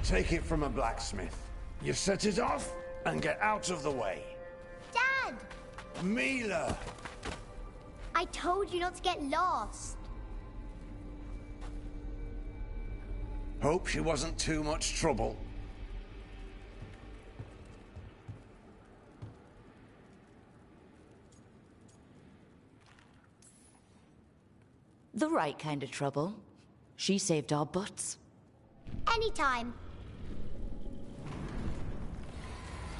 Take it from a blacksmith. You set it off and get out of the way. Dad! Mila! I told you not to get lost. Hope she wasn't too much trouble. The right kind of trouble. She saved our butts. Anytime.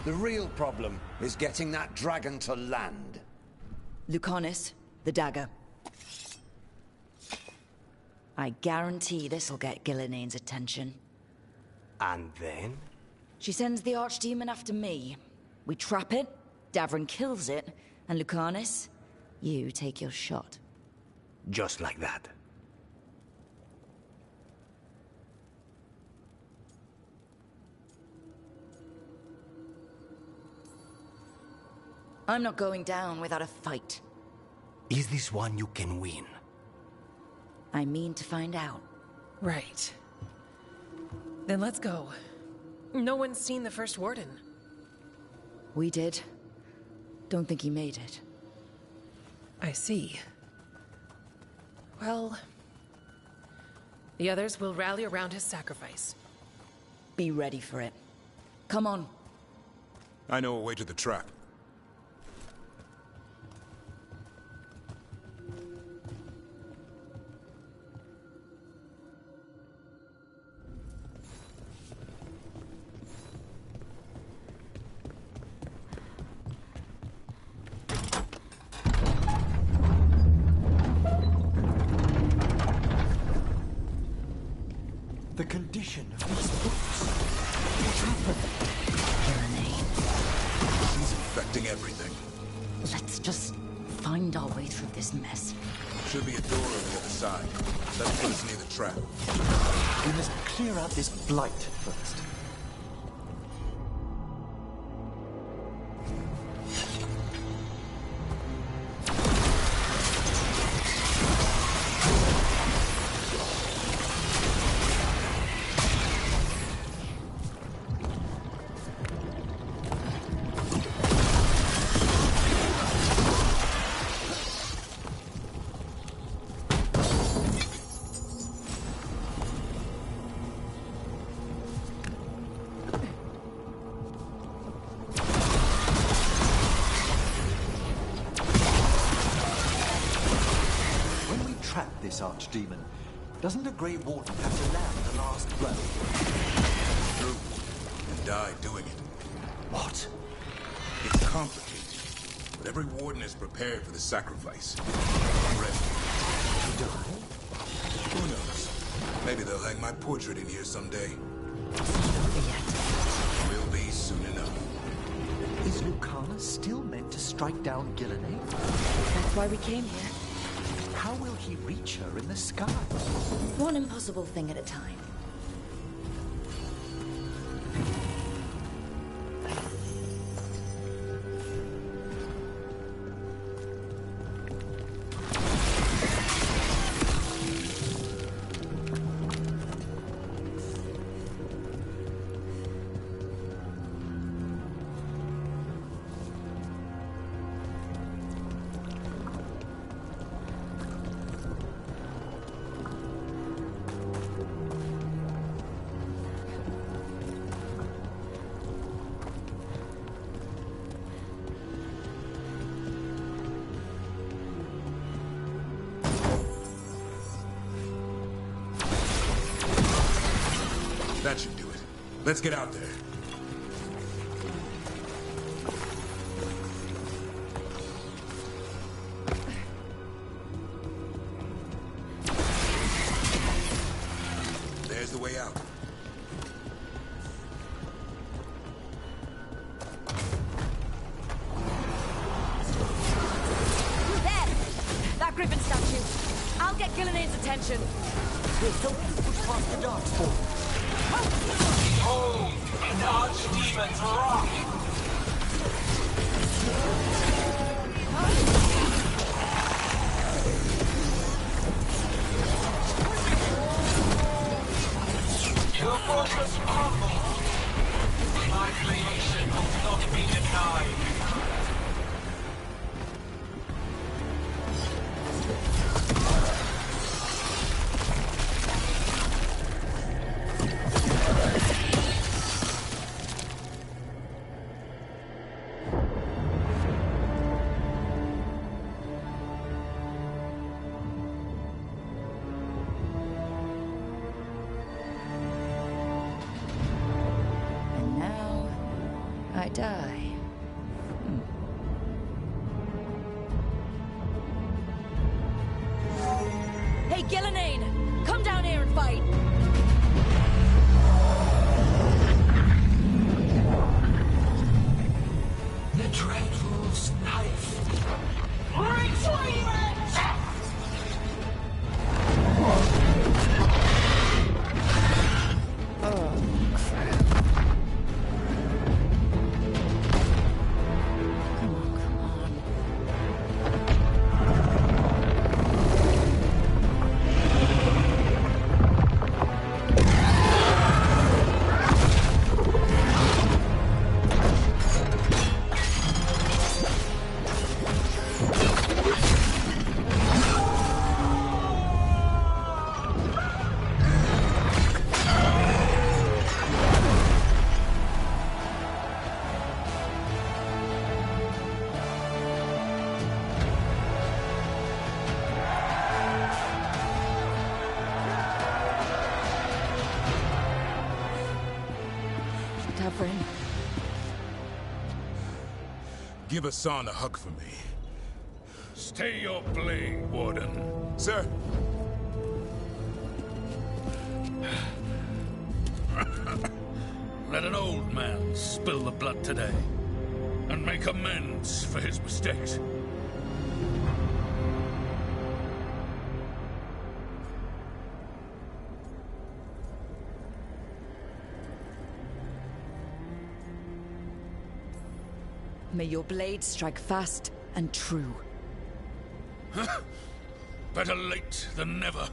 The real problem is getting that dragon to land. Lucanus, the dagger. I guarantee this'll get Ghilanaine's attention. And then? She sends the Archdemon after me. We trap it, Davrin kills it, and Lucanus, you take your shot. Just like that. I'm not going down without a fight. Is this one you can win? I mean to find out. Right. Then let's go. No one's seen the First Warden. We did. Don't think he made it. I see. Well, the others will rally around his sacrifice. Be ready for it. Come on. I know a way to the trap. The condition of these books. What happened? Ghilanine. She's infecting everything. Let's just find our way through this mess. Should be a door on the other side. Let's put us near the trap. We must clear out this blight first. This Archdemon. Doesn't a Grey Warden have to land the last blow? True. And die doing it. What? It's complicated. But every Warden is prepared for the sacrifice. I'm ready. To die? Who knows? Maybe they'll hang my portrait in here someday. Never yet. Will be soon enough. Is Lucanus still meant to strike down Ghilanane? That's why we came here. How will he reach her in the sky? One impossible thing at a time. That should do it. Let's get out there. There's the way out. There! That Griffin statue. I'll get Ghilanaine's attention. We'll help you push past the darkspawn. Behold, an Archdemon's rock! You'll fortress crumbles. My creation will not be denied. And now, I die. Hey, Gillenane! Come down here and fight! The Dreadwolf's knife. Retrieve it! Come on. Davrin. Give Hassan a hug for me. Stay your blade, Warden. Sir. Let an old man spill the blood today, and make amends for his mistakes. May your blade strike fast and true. Better late than never.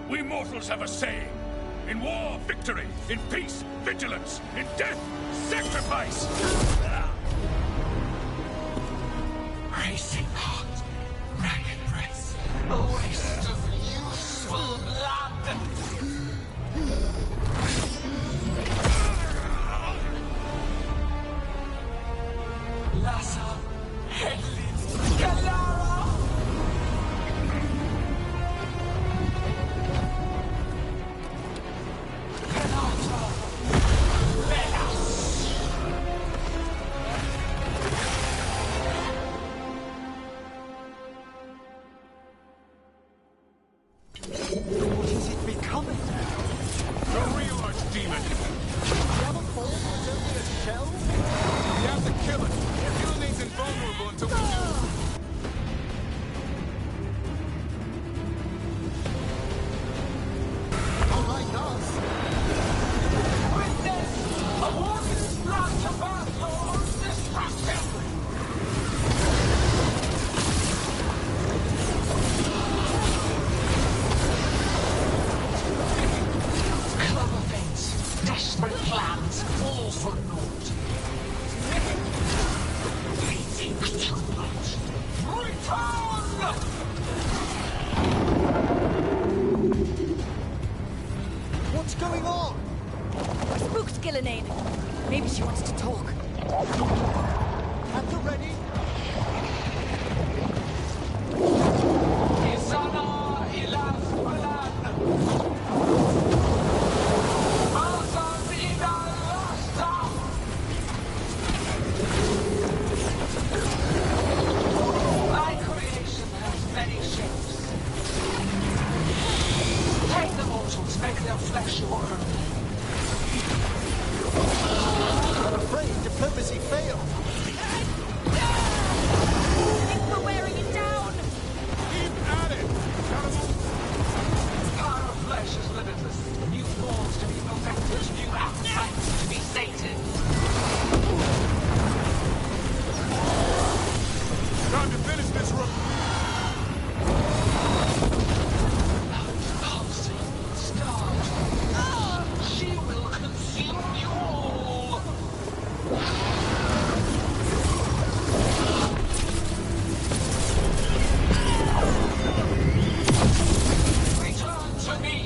We mortals have a saying. In war, victory. In peace, vigilance. In death, sacrifice. Racing heart, ragged breath, a waste of useful blood. Lassa, Hedley, Galara. What is it becoming? The real Archdemon. Never fall for only a shell? We have to kill it. Gilnenane's invulnerable until we do. Unlike us. Witness a warrior's blood to Bathlord's destruction. Clever things, desperate plans, all for naught. They think too much. Return! What's going on? I spooked Gillenane. Maybe she wants to talk. At the ready? Isana ilas balan. Mazan idal rasta. My creation has many shapes. I'm afraid diplomacy failed. We're wearing it down! Keep at it! Power of flesh is limitless. New forms to be perfected, new appetites to be sated. Time to finish this room! Pulsing stars. She will consume you all. Return to me.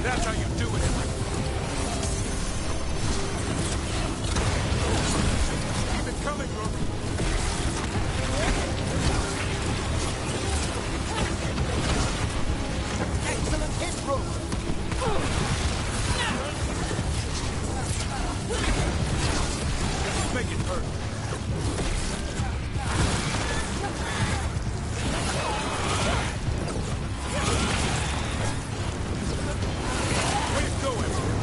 That's how you do it. Keep it coming, Rook. Excellent hit, Rook. Make it hurt. Way to go, Emperor.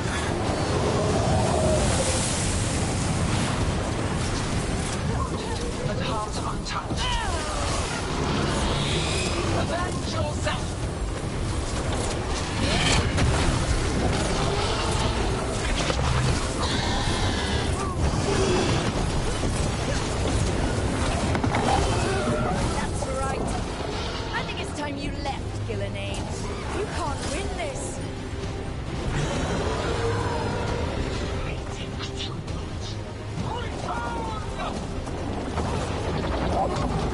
And heart untouched. Avenge yourself! That's right. I think it's time you left, Gillenane. You can't win this. Return!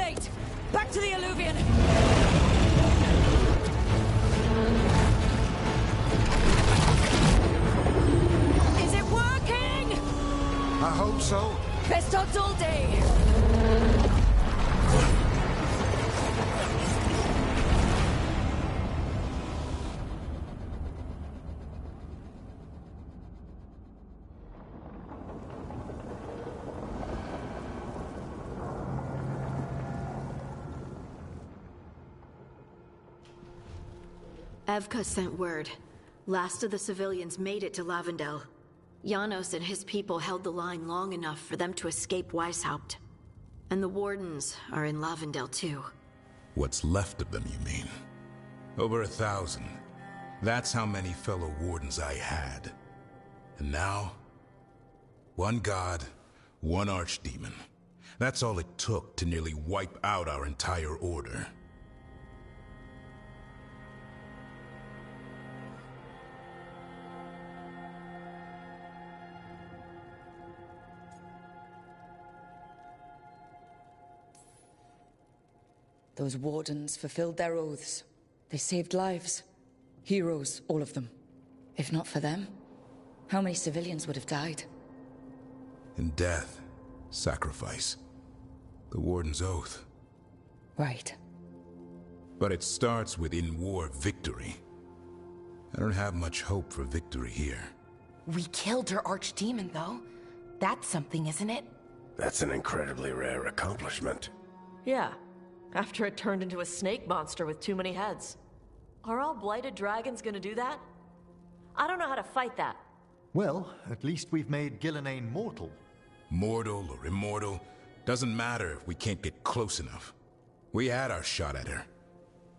gate! Back to the Alluvion! Is it working? I hope so. Best odds all day! Evka sent word. Last of the civilians made it to Lavendel. Janos and his people held the line long enough for them to escape Weishaupt. And the Wardens are in Lavendel too. What's left of them, you mean? Over 1,000. That's how many fellow Wardens I had. And now, one god, one archdemon. That's all it took to nearly wipe out our entire order. Those Wardens fulfilled their oaths. They saved lives. Heroes, all of them. If not for them, how many civilians would have died? In death, sacrifice. The Warden's oath. Right. But it starts with in-war victory. I don't have much hope for victory here. We killed her archdemon, though. That's something, isn't it? That's an incredibly rare accomplishment. Yeah. After it turned into a snake monster with too many heads. Are all blighted dragons gonna do that? I don't know how to fight that. Well, at least we've made Gillenane mortal. Mortal or immortal, doesn't matter if we can't get close enough. We had our shot at her,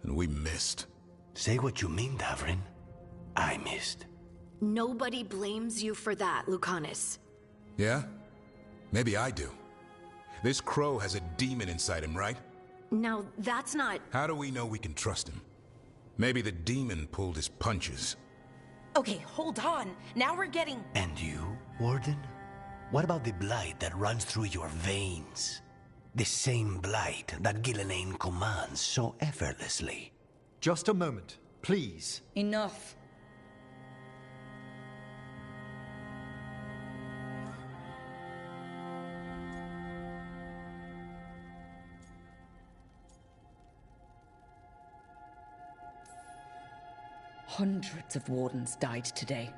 and we missed. Say what you mean, Davrin. I missed. Nobody blames you for that, Lucanus. Yeah? Maybe I do. This crow has a demon inside him, right? Now, that's not... How do we know we can trust him? Maybe the demon pulled his punches. Okay, hold on. Now we're getting... And you, Warden? What about the blight that runs through your veins? The same blight that Gillenane commands so effortlessly. Just a moment, please. Enough. Hundreds of Wardens died today.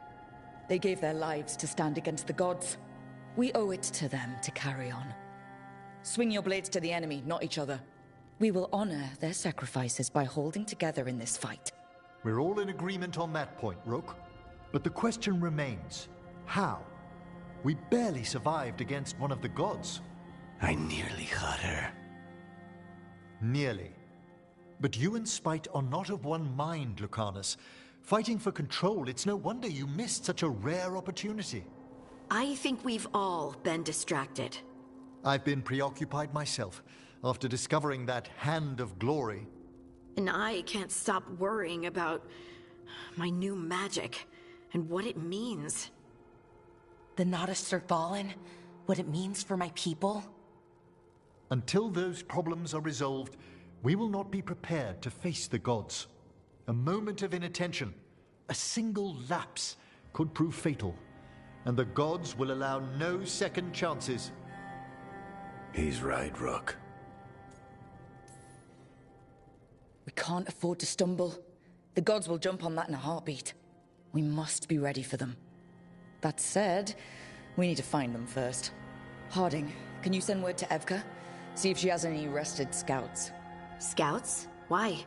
They gave their lives to stand against the gods. We owe it to them to carry on. Swing your blades to the enemy, not each other. We will honor their sacrifices by holding together in this fight. We're all in agreement on that point, Rook. But the question remains, how? We barely survived against one of the gods. I nearly had her. Nearly. But you and Spite are not of one mind, Lucanus. Fighting for control, it's no wonder you missed such a rare opportunity. I think we've all been distracted. I've been preoccupied myself, after discovering that Hand of Glory. And I can't stop worrying about my new magic and what it means. The Nadists are fallen? What it means for my people? Until those problems are resolved, we will not be prepared to face the gods. A moment of inattention, a single lapse, could prove fatal, and the gods will allow no second chances. He's right, Rook. We can't afford to stumble. The gods will jump on that in a heartbeat. We must be ready for them. That said, we need to find them first. Harding, can you send word to Evka? See if she has any rested scouts. Scouts? Why?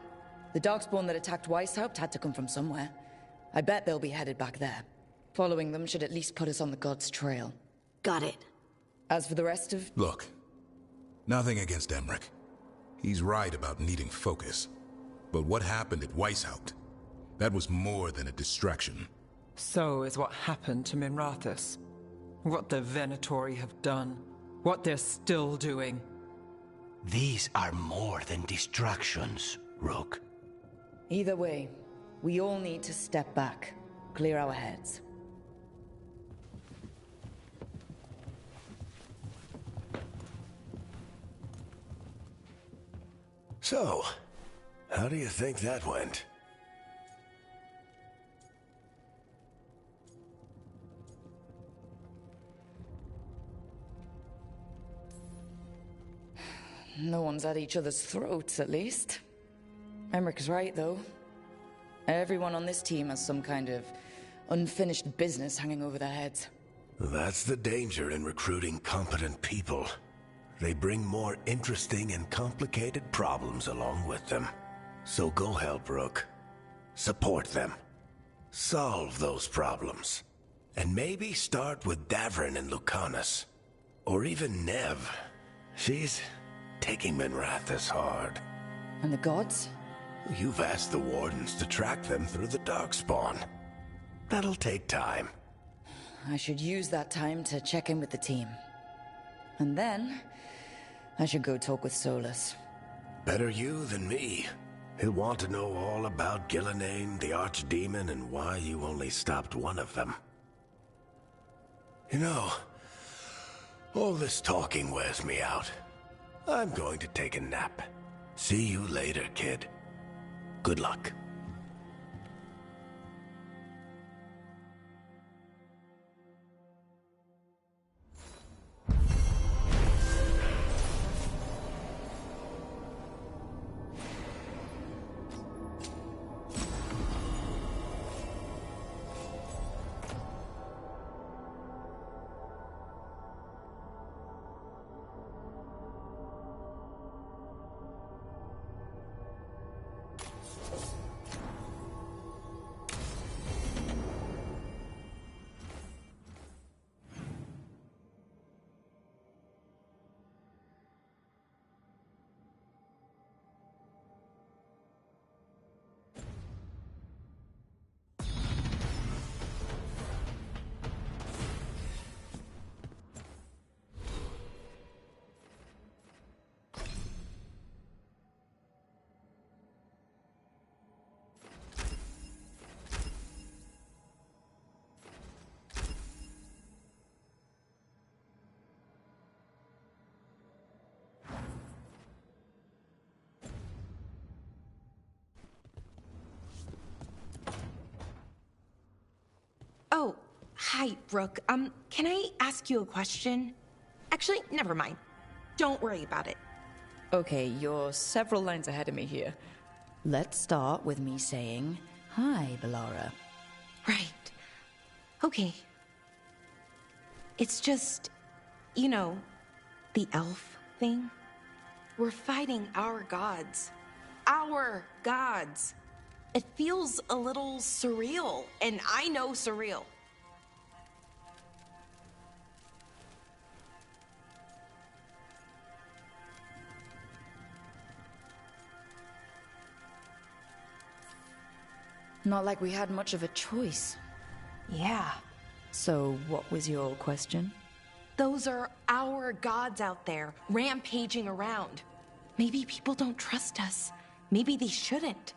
The Darkspawn that attacked Weishaupt had to come from somewhere. I bet they'll be headed back there. Following them should at least put us on the gods' trail. Got it. As for the rest of... Look, nothing against Emmerich. He's right about needing focus. But what happened at Weishaupt? That was more than a distraction. So is what happened to Minrathous. What the Venatori have done. What they're still doing. These are more than distractions, Rook. Either way, we all need to step back, clear our heads. So, how do you think that went? No one's at each other's throats, at least. Emmerich is right, though. Everyone on this team has some kind of unfinished business hanging over their heads. That's the danger in recruiting competent people. They bring more interesting and complicated problems along with them. So go help Rook. Support them. Solve those problems. And maybe start with Davrin and Lucanus. Or even Nev. She's taking Minrathous hard. And the gods? You've asked the Wardens to track them through the Darkspawn. That'll take time. I should use that time to check in with the team. And then, I should go talk with Solus. Better you than me. He'll want to know all about Gillenane, the Archdemon, and why you only stopped one of them. You know, all this talking wears me out. I'm going to take a nap. See you later, kid. Good luck. Oh, hi, Rook. Can I ask you a question? Actually, never mind. Don't worry about it. Okay, you're several lines ahead of me here. Let's start with me saying, hi, Bellara. Right. Okay. It's just, you know, the elf thing. We're fighting our gods. Our gods. It feels a little surreal, and I know surreal. Not like we had much of a choice. Yeah. So, what was your question? Those are our gods out there, rampaging around. Maybe people don't trust us. Maybe they shouldn't.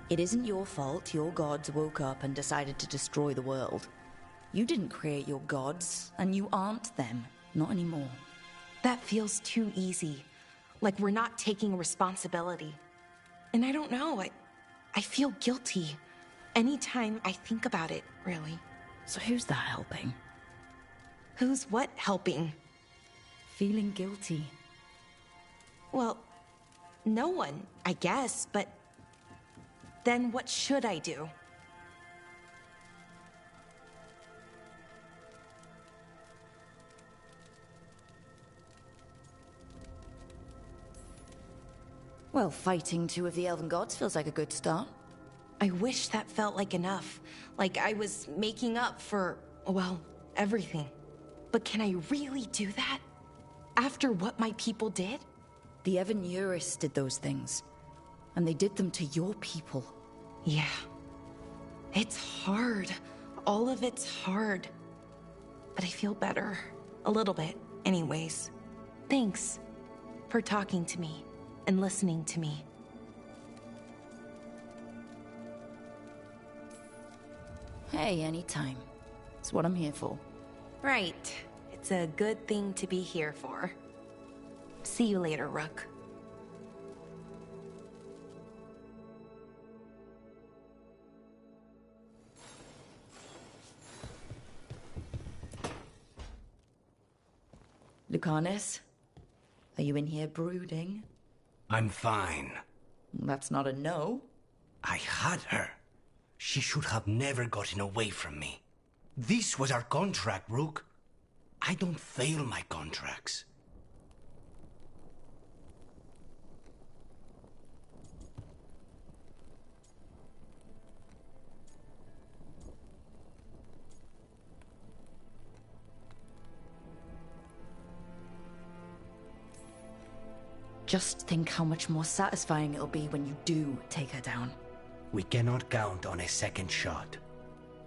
It isn't your fault your gods woke up and decided to destroy the world. You didn't create your gods, and you aren't them. Not anymore. That feels too easy. Like we're not taking responsibility. And I don't know, I feel guilty. Anytime I think about it, really. So who's that helping? Who's what helping? Feeling guilty. Well, no one, I guess, but then what should I do? Well, fighting two of the elven gods feels like a good start. I wish that felt like enough. Like I was making up for, well, everything. But can I really do that? After what my people did? The Evan Euris did those things. And they did them to your people. Yeah. It's hard. All of it's hard. But I feel better. A little bit, anyways. Thanks for talking to me and listening to me. Hey, anytime. It's what I'm here for. Right. It's a good thing to be here for. See you later, Rook. Lucanus, are you in here brooding? I'm fine. That's not a no. I had her. She should have never gotten away from me. This was our contract, Rook. I don't fail my contracts. Just think how much more satisfying it'll be when you do take her down. We cannot count on a second shot.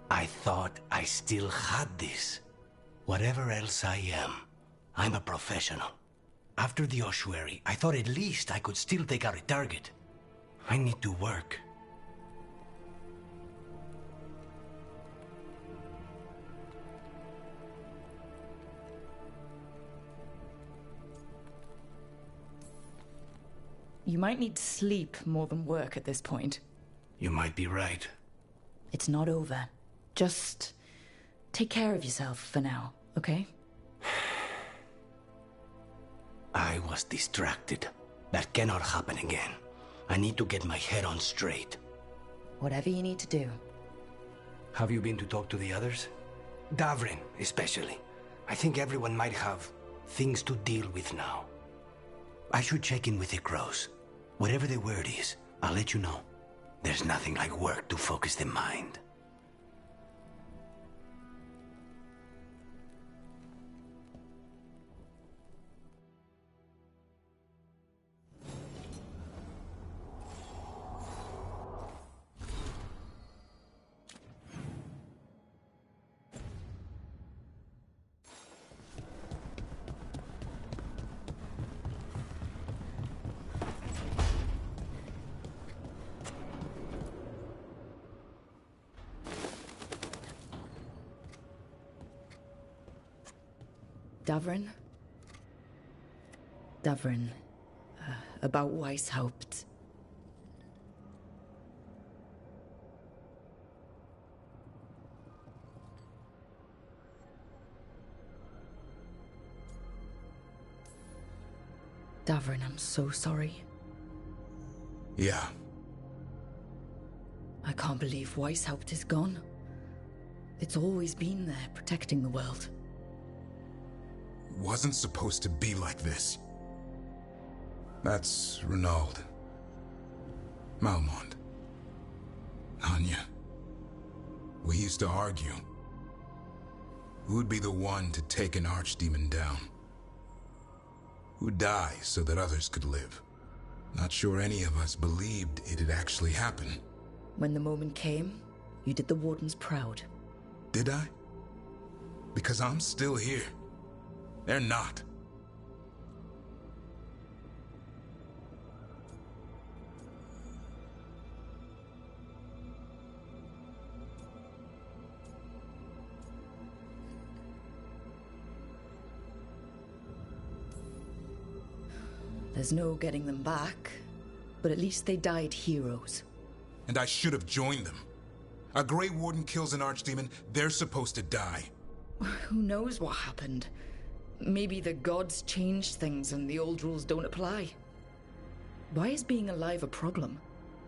I thought I still had this. Whatever else I am, I'm a professional. After the ossuary, I thought at least I could still take out a target. I need to work. You might need sleep more than work at this point. You might be right. It's not over. Just take care of yourself for now, okay? I was distracted. That cannot happen again. I need to get my head on straight. Whatever you need to do. Have you been to talk to the others? Davrin, especially. I think everyone might have things to deal with now. I should check in with the crows. Whatever the word is, I'll let you know. There's nothing like work to focus the mind. Davrin? Davrin. About Weishaupt. Davrin, I'm so sorry. Yeah. I can't believe Weishaupt is gone. It's always been there, protecting the world. Wasn't supposed to be like this. That's Renaud. Malmond. Anya. We used to argue. Who'd be the one to take an archdemon down? Who'd die so that others could live? Not sure any of us believed it'd actually happen. When the moment came, you did the Wardens proud. Did I? Because I'm still here. They're not. There's no getting them back, but at least they died heroes. And I should have joined them. A Grey Warden kills an archdemon, they're supposed to die. Who knows what happened? Maybe the gods changed things and the old rules don't apply. Why is being alive a problem?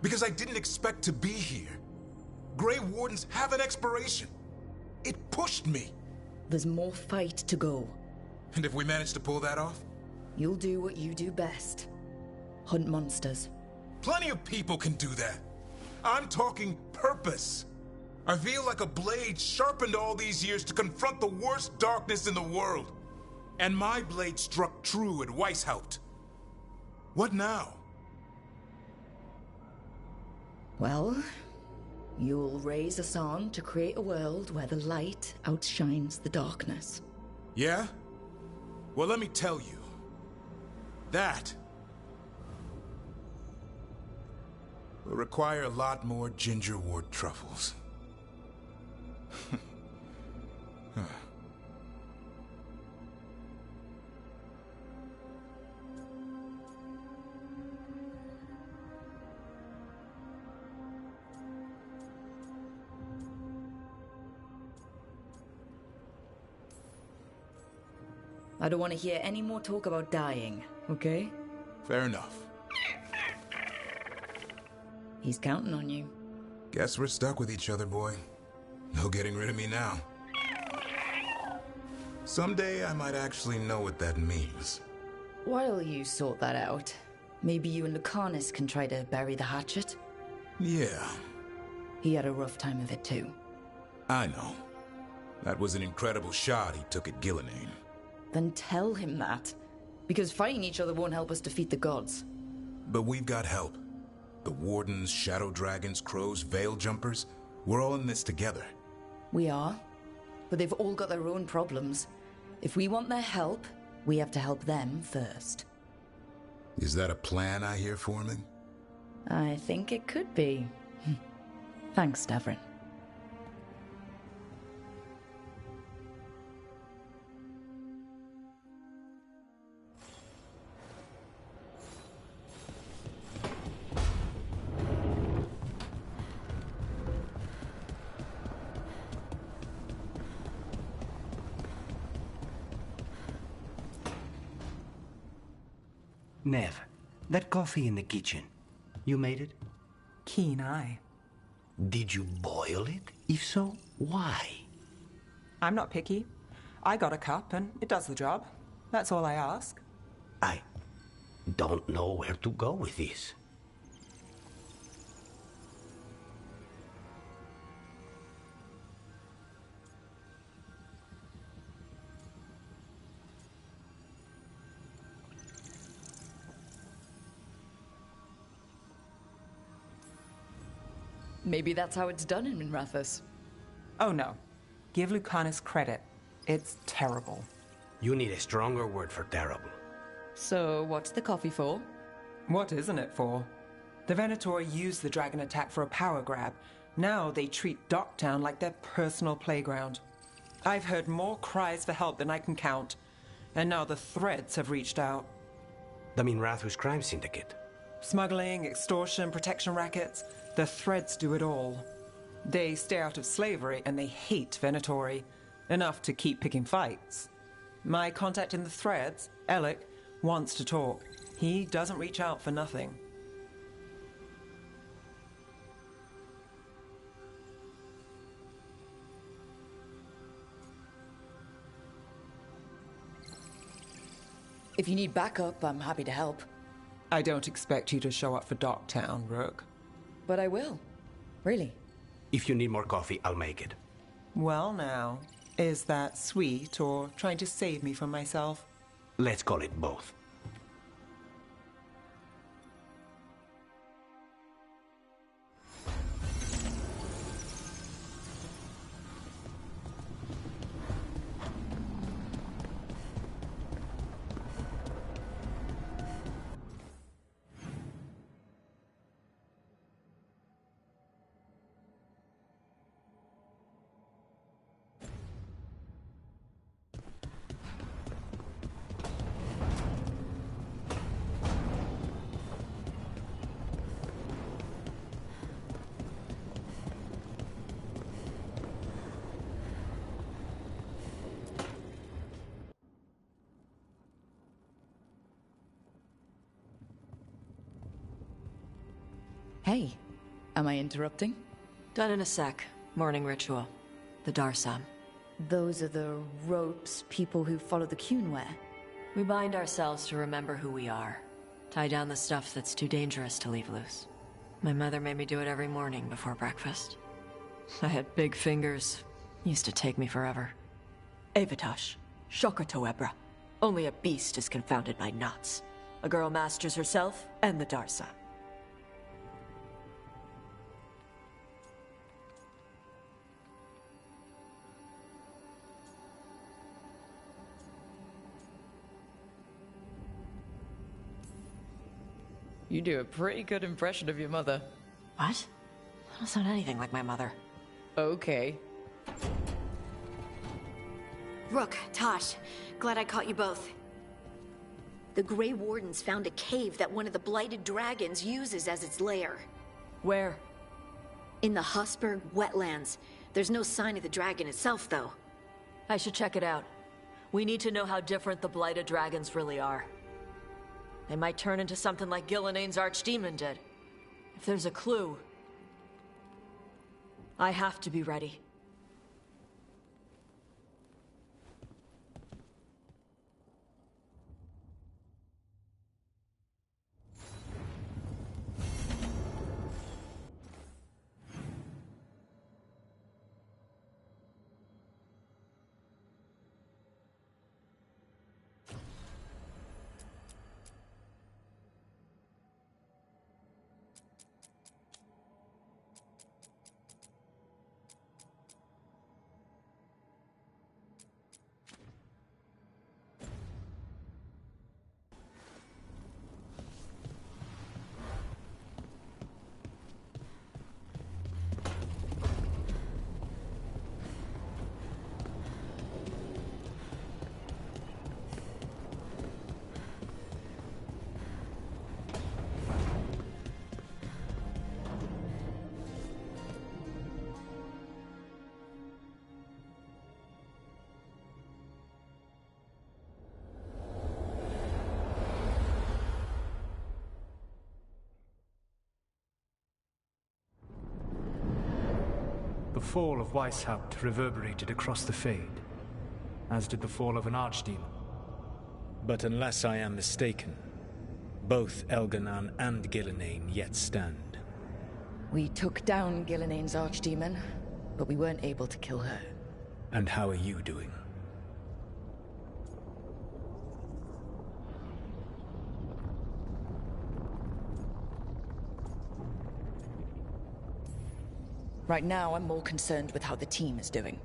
Because I didn't expect to be here. Grey Wardens have an expiration. It pushed me. There's more fight to go. And if we manage to pull that off? You'll do what you do best. Hunt monsters. Plenty of people can do that. I'm talking purpose. I feel like a blade sharpened all these years to confront the worst darkness in the world. And my blade struck true at Weishaupt. What now? Well, you'll raise a song to create a world where the light outshines the darkness. Yeah? Well, let me tell you. That will require a lot more gingerwort truffles. I don't want to hear any more talk about dying, okay? Fair enough. He's counting on you. Guess we're stuck with each other, boy. No getting rid of me now. Someday I might actually know what that means. While you sort that out, maybe you and Lucanus can try to bury the hatchet? Yeah. He had a rough time of it too. I know. That was an incredible shot he took at Gillenane. Then tell him that. Because fighting each other won't help us defeat the gods. But we've got help. The Wardens, Shadow Dragons, Crows, Veil Jumpers, we're all in this together. We are. But they've all got their own problems. If we want their help, we have to help them first. Is that a plan I hear forming? I think it could be. Thanks, Davrin. Nev, that coffee in the kitchen, you made it? Keen eye. Did you boil it? If so, why? I'm not picky. I got a cup and it does the job. That's all I ask. I don't know where to go with this. Maybe that's how it's done in Minrathous. Oh no. Give Lucanus credit. It's terrible. You need a stronger word for terrible. So, what's the coffee for? What isn't it for? The Venator used the dragon attack for a power grab. Now they treat Docktown like their personal playground. I've heard more cries for help than I can count. And now the Threads have reached out. The Minrathous crime syndicate. Smuggling, extortion, protection rackets. The Threads do it all. They stay out of slavery and they hate Venatori. Enough to keep picking fights. My contact in the Threads, Alec, wants to talk. He doesn't reach out for nothing. If you need backup, I'm happy to help. I don't expect you to show up for Docktown, Rook. But I will. Really. If you need more coffee, I'll make it. Well now, is that sweet or trying to save me from myself? Let's call it both. Hey, am I interrupting? Done in a sec. Morning ritual. The Darsam. Those are the ropes people who follow the Qun wear. We bind ourselves to remember who we are. Tie down the stuff that's too dangerous to leave loose. My mother made me do it every morning before breakfast. I had big fingers. Used to take me forever. Avatash. Shokratoebra. Only a beast is confounded by knots. A girl masters herself and the Darsam. You do a pretty good impression of your mother. What? I don't sound anything like my mother. Okay. Rook, Tosh, glad I caught you both. The Grey Wardens found a cave that one of the Blighted Dragons uses as its lair. Where? In the Hussberg wetlands. There's no sign of the dragon itself, though. I should check it out. We need to know how different the Blighted Dragons really are. They might turn into something like Gilnenane's Archdemon did. If there's a clue, I have to be ready. The fall of Weishaupt reverberated across the Fade, as did the fall of an Archdemon. But unless I am mistaken, both Elganon and Gillenane yet stand. We took down Gilnenane's Archdemon, but we weren't able to kill her. And how are you doing? Right now, I'm more concerned with how the team is doing.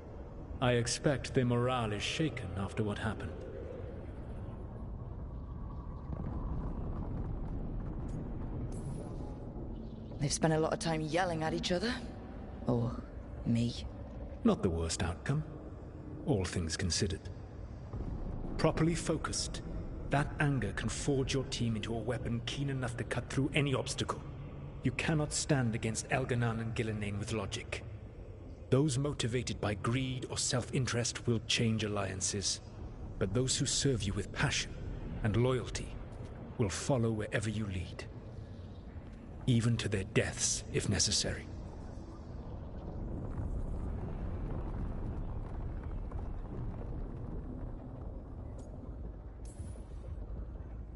I expect their morale is shaken after what happened. They've spent a lot of time yelling at each other. Or me. Not the worst outcome, all things considered. Properly focused, that anger can forge your team into a weapon keen enough to cut through any obstacle. You cannot stand against Elganon and Gillenane with logic. Those motivated by greed or self-interest will change alliances, but those who serve you with passion and loyalty will follow wherever you lead, even to their deaths if necessary.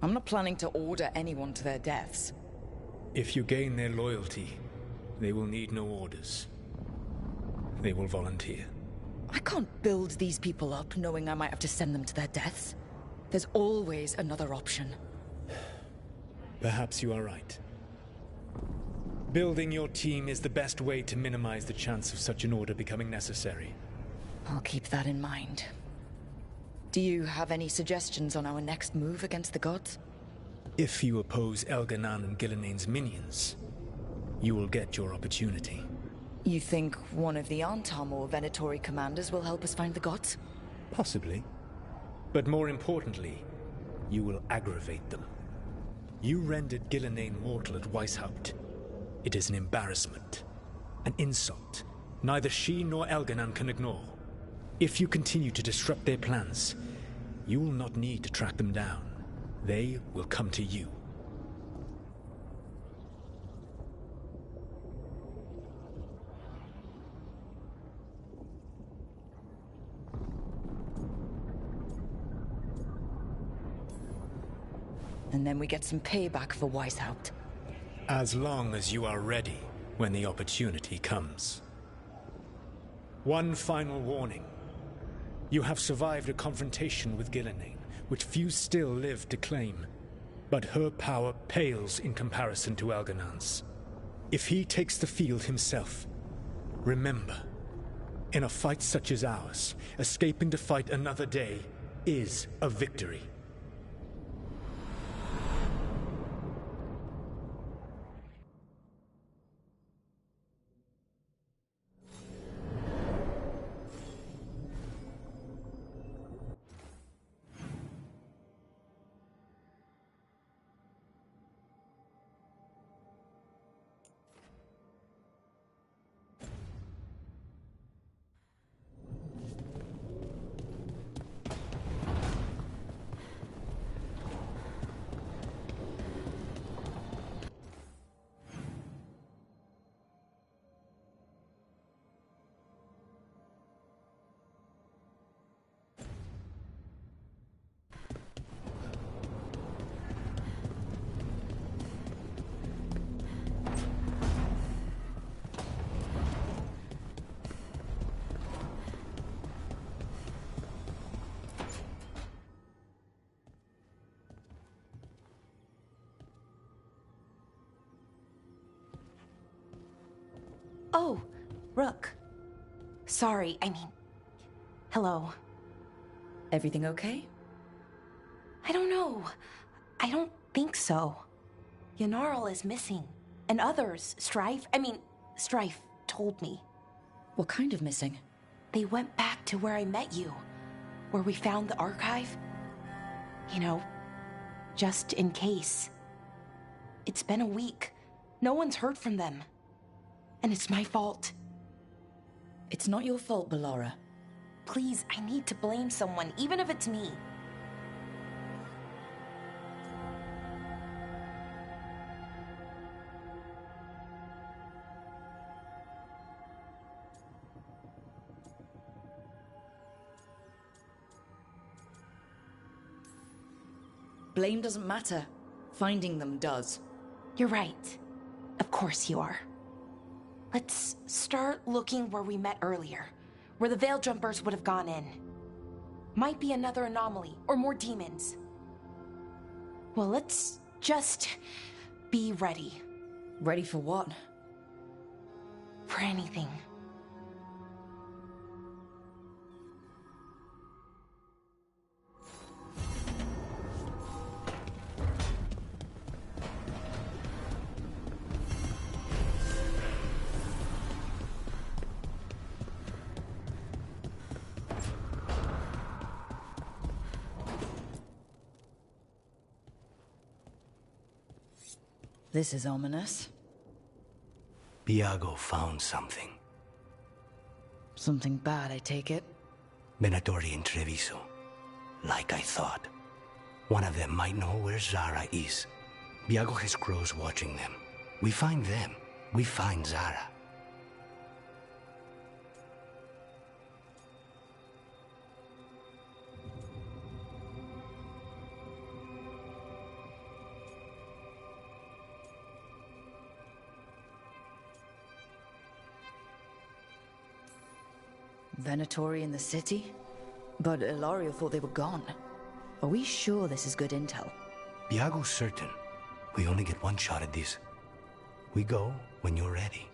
I'm not planning to order anyone to their deaths. If you gain their loyalty, they will need no orders. They will volunteer. I can't build these people up knowing I might have to send them to their deaths. There's always another option. Perhaps you are right. Building your team is the best way to minimize the chance of such an order becoming necessary. I'll keep that in mind. Do you have any suggestions on our next move against the gods? If you oppose Elganon and Gillenane's minions, you will get your opportunity. You think one of the Antam or Venatori commanders will help us find the gods? Possibly. But more importantly, you will aggravate them. You rendered Gillenane mortal at Weishaupt. It is an embarrassment, an insult, neither she nor Elganon can ignore. If you continue to disrupt their plans, you will not need to track them down. They will come to you. And then we get some payback for Weishaupt. As long as you are ready when the opportunity comes. One final warning. You have survived a confrontation with Gillenane, which few still live to claim. But her power pales in comparison to Elganon's. If he takes the field himself, remember, in a fight such as ours, escaping to fight another day is a victory. Rook. Sorry, I mean... Hello. Everything okay? I don't know. I don't think so. Yanarl is missing. And others, Strife told me. What kind of missing? They went back to where I met you. Where we found the archive. You know, just in case. It's been a week. No one's heard from them. And it's my fault. It's not your fault, Bellara. Please, I need to blame someone, even if it's me. Blame doesn't matter. Finding them does. You're right. Of course you are. Let's start looking where we met earlier. Where the Veil Jumpers would have gone in. Might be another anomaly, or more demons. Well, let's just be ready. Ready for what? For anything. This is ominous. Viago found something. Something bad, I take it? Venatori and Treviso. Like I thought. One of them might know where Zara is. Viago has crows watching them. We find them. We find Zara. Venatori in the city? But Ilario thought they were gone. Are we sure this is good intel? Viago's certain. We only get one shot at this. We go when you're ready.